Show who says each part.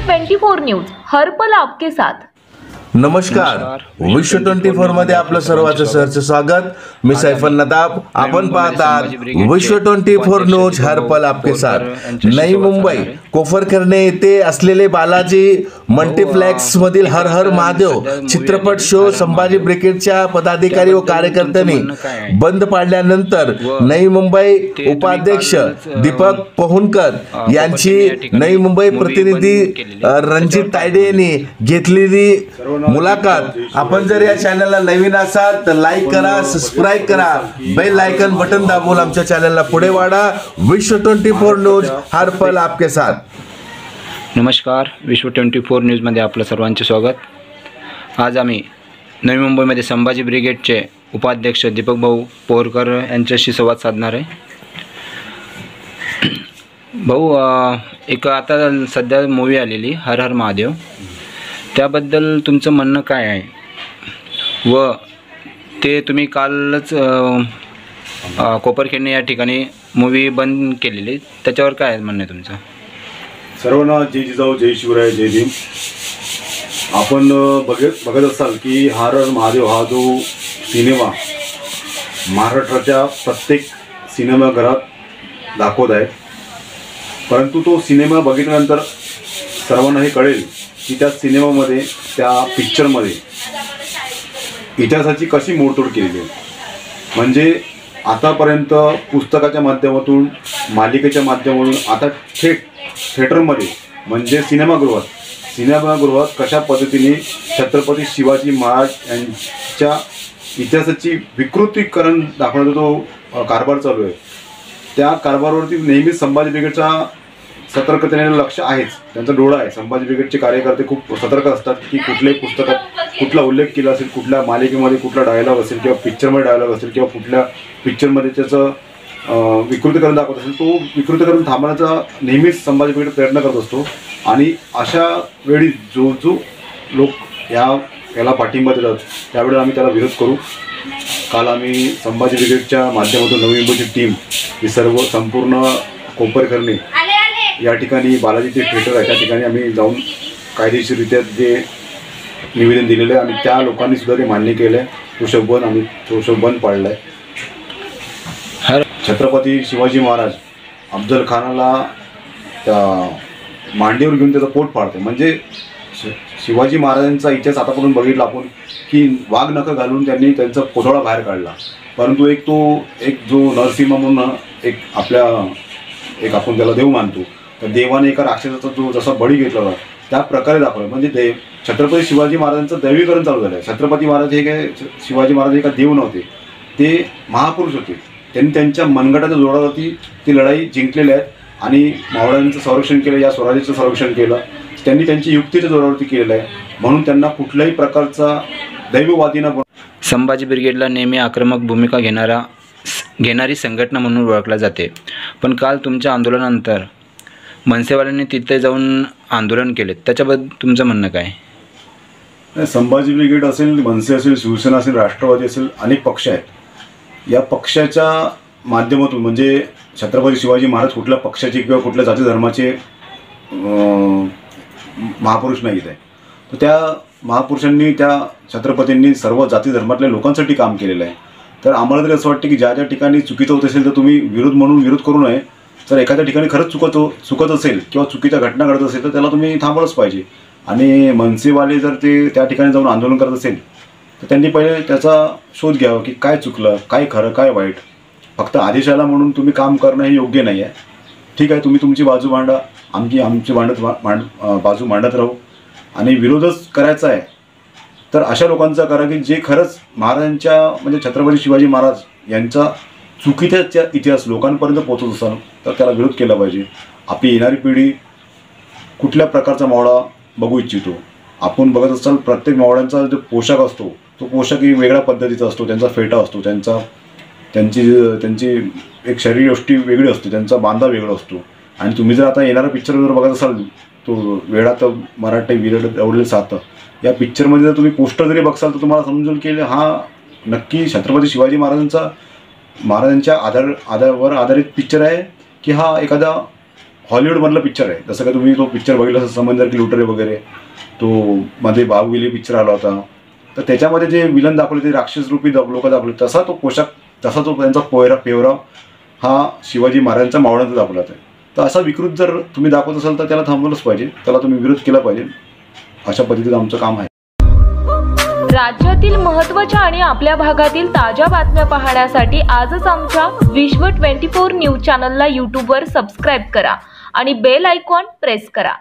Speaker 1: 24 news हर पल आपके साथ।
Speaker 2: नमस्कार, विश्व 24 मध्ये आपलं सर्वांचं सहर्ष स्वागत। मी सैफन नदाब। आपण पाहतात विश्व 24 न्यूज हर पल आपके साथ। नई मुंबई कोफरखर्णे येथे असलेले बालाजी मल्टीप्लेक्स मधील हर हर महादेव चित्रपट शो संभाजी ब्रिगेडच्या पदाधिकारी व कार्यकर्त्यांनी बंद पाडल्यानंतर नई मुंबई उपाध्यक्ष दीपक पोहनकर यांची नई मुंबई प्रतिनिधी रणजित तायडे यांनी घेतलेली मुलाखत। आपण जर या चॅनलला नवीन असाल तर लाईक करा, सबस्क्राइब करा, बेल आयकॉन बटन दाबून आमच्या चॅनलला पुढे वाढा। विश्व 24 न्यूज हर पल आपके साथ।
Speaker 3: नमस्कार, विश्व 24 न्यूजमध्ये आपलं सर्वांचे स्वागत। आज आम्ही नवी मुंबईमध्ये संभाजी ब्रिगेडचे उपाध्यक्ष दीपक भाऊ पोहरकर यांच्याशी संवाद साधणार आहे। भाऊ, एक आता सध्या मूवी आलेली हर हर महादेव, त्याबद्दल तुमचं म्हणणं काय आहे व ते तुम्ही कालच कोपरखिंड या ठिकाणी मूवी बंद केलेली, त्याच्यावर काय म्हणणं आहे तुमचं?
Speaker 4: सर्वांना जय जिजाऊ, जय शिवराय, जय भीम। आपण बघत असाल की हर हर महादेव हा जो सिनेमा महाराष्ट्राच्या प्रत्येक सिनेमाघरात दाखवत आहे, परंतु तो सिनेमा बघितल्यानंतर सर्वांना हे कळेल की त्या सिनेमामध्ये, त्या पिक्चरमध्ये इतिहासाची कशी मोडतोड केलेली आहे। म्हणजे आतापर्यंत पुस्तकाच्या माध्यमातून, मालिकेच्या माध्यमातून, आता थिएटरमध्ये म्हणजे सिनेमागृहात कशा पद्धतीने छत्रपती शिवाजी महाराज यांच्या इतिहासाची विकृतीकरण दाखवण्याचा तो कारभार चालू आहे, त्या कारभारावरती नेहमीच संभाजी ब्रिगेडचा सतर्कतेने लक्ष आहेच, त्यांचा डोळा आहे। संभाजी ब्रिगेडचे कार्यकर्ते खूप सतर्क असतात की कुठल्याही पुस्तकात कुठला उल्लेख केला असेल, कुठल्या मालिकेमध्ये कुठला डायलॉग असेल किंवा पिक्चरमध्ये डायलॉग असेल किंवा कुठल्या पिक्चरमध्ये त्याचं विकृतीकरण दाखवत असेल, तो विकृतीकरण थांबवण्याचा नेहमीच संभाजी ब्रिगेड प्रयत्न करत असतो। आणि अशा वेळी जो लोक याला पाठिंबा देतात त्यावेळी आम्ही त्याला विरोध करू। काल आम्ही संभाजी ब्रिगेडच्या माध्यमातून नवी मुंबईची टीम ही संपूर्ण कोपरखर्णे या ठिकाणी बालाजी ते थिएटर आहे त्या ठिकाणी आम्ही जाऊन कायदेशीररित्या जे निवेदन दिलेलं आहे आणि त्या लोकांनी सुद्धा ते मान्य केलं आहे। तो शो बंद पाडला आहे। छत्रपती शिवाजी महाराज अफजल खानाला त्या मांडीवर घेऊन त्याचं पोट फाडते। म्हणजे शिवाजी महाराजांचा इतिहास आतापर्यंत बघितला आपण की वाघ नखं घालून त्यांनी त्यांचा पोथोळा बाहेर काढला, परंतु एक जो नरसिंह म्हणून एक आपण त्याला देव मानतो, तर देवाने एका राक्षसाचा जो जसा बळी घेतला होता त्या प्रकारे दाखवलं। म्हणजे छत्रपती शिवाजी महाराजांचं दैवीकरण चालू झालं आहे। छत्रपती महाराज हे काय, शिवाजी महाराज हे का देव नव्हते, ते महापुरुष होते। त्यांनी त्यांच्या मनगटाच्या जोरावरती ती लढाई जिंकलेल्या आहेत आणि मावळ्यांचं संरक्षण केलं, या स्वराज्याचं संरक्षण केलं त्यांनी, त्यांची युक्तीच्या जोरावरती केलेलं आहे, म्हणून त्यांना कुठल्याही प्रकारचा दैववादी न।
Speaker 3: संभाजी ब्रिगेडला नेहमी आक्रमक भूमिका घेणारी संघटना म्हणून ओळखला जाते, पण काल तुमच्या आंदोलनानंतर मनसेवाल्यांनी तिथे जाऊन आंदोलन केले, त्याच्याबद्दल तुमचं म्हणणं काय?
Speaker 4: संभाजी ब्रिगेड असेल, मनसे असेल, शिवसेना असेल, राष्ट्रवादी असेल, अनेक पक्ष आहेत। या पक्षाच्या माध्यमातून म्हणजे छत्रपती शिवाजी महाराज कुठल्या पक्षाचे किंवा कुठल्या जाती धर्माचे महापुरुष नाहीत आहे, तर त्या महापुरुषांनी, त्या छत्रपतींनी सर्व जाती धर्मातल्या लोकांसाठी काम केलेलं आहे। तर आम्हाला तरी असं वाटतं की ज्या टाठिकाणी चुकीचं होत असेल तर तुम्ही विरोध म्हणून विरोध करू नये। जर एखाद्या ठिकाणी खरंच चुकत असेल किंवा चुकीच्या घटना घडत असेल तर त्याला तुम्ही थांबवलंच पाहिजे। आणि मनसेवाले जर ते त्या ठिकाणी जाऊन आंदोलन करत असेल तर त्यांनी पहिले त्याचा शोध घ्यावा की काय चुकलं, काय खरं, काय वाईट। फक्त आदेशाला म्हणून तुम्ही काम करणं हे योग्य नाही आहे। ठीक आहे, तुम्ही तुमची बाजू मांडा, आमची बाजू मांडत राहू। आणि विरोधच करायचा आहे तर अशा लोकांचा करा की जे खरंच महाराजांच्या म्हणजे छत्रपती शिवाजी महाराज यांचा चुकीचा इतिहास लोकांपर्यंत पोहोचत असाल तर त्याला विरोध केला पाहिजे। आपली येणारी पिढी कुठल्या प्रकारचा मावळा बघू इच्छितो, आपण बघत असाल प्रत्येक मावळ्यांचा जो पोशाख असतो तो पोशाखही वेगळ्या पद्धतीचा असतो, त्यांचा फेटा असतो, त्यांची एक शरीरयष्टी वेगळी असते, त्यांचा बांधा वेगळा असतो। आणि तुम्ही जर आता येणारा पिक्चर जर बघत असाल तो वेळात मराठी विरड एवढे साथ, या पिक्चरमध्ये जर तुम्ही पोस्टर जरी बघसाल तर तुम्हाला समजेल की हा नक्की छत्रपती शिवाजी महाराजांच्या आधारावर आधारित पिक्चर आहे की हा एखादा हॉलिवूडमधला पिक्चर आहे. जसं का तुम्ही तो पिक्चर बघितला असेल समंदर की लुटेरे वगैरे, तो मध्ये बाहुबली पिक्चर आला होता. तर त्याच्यामध्ये जे विलन दाखवले ते राक्षस रूपी लोक दाखवले, तसा तो पोशाख, तसा तो त्यांचा पेवरा हा शिवाजी महाराजांचा मावळ्यांचा दाखवला आहे. तर असा विकृत जर तुम्ही दाखवत असाल तर त्याला थांबवलंच पाहिजे, त्याला तुम्ही विरोध केला पाहिजे. अशा पद्धतीचं आमचं काम आहे.
Speaker 1: राज्यातील महत्त्वाच्या आणि आपल्या भागातील ताज्या बातम्या पाहण्यासाठी आजच आमच्या विश्व 24 न्यूज चॅनलला यूट्यूबवर सबस्क्राईब करा आणि बेल आयकॉन प्रेस करा.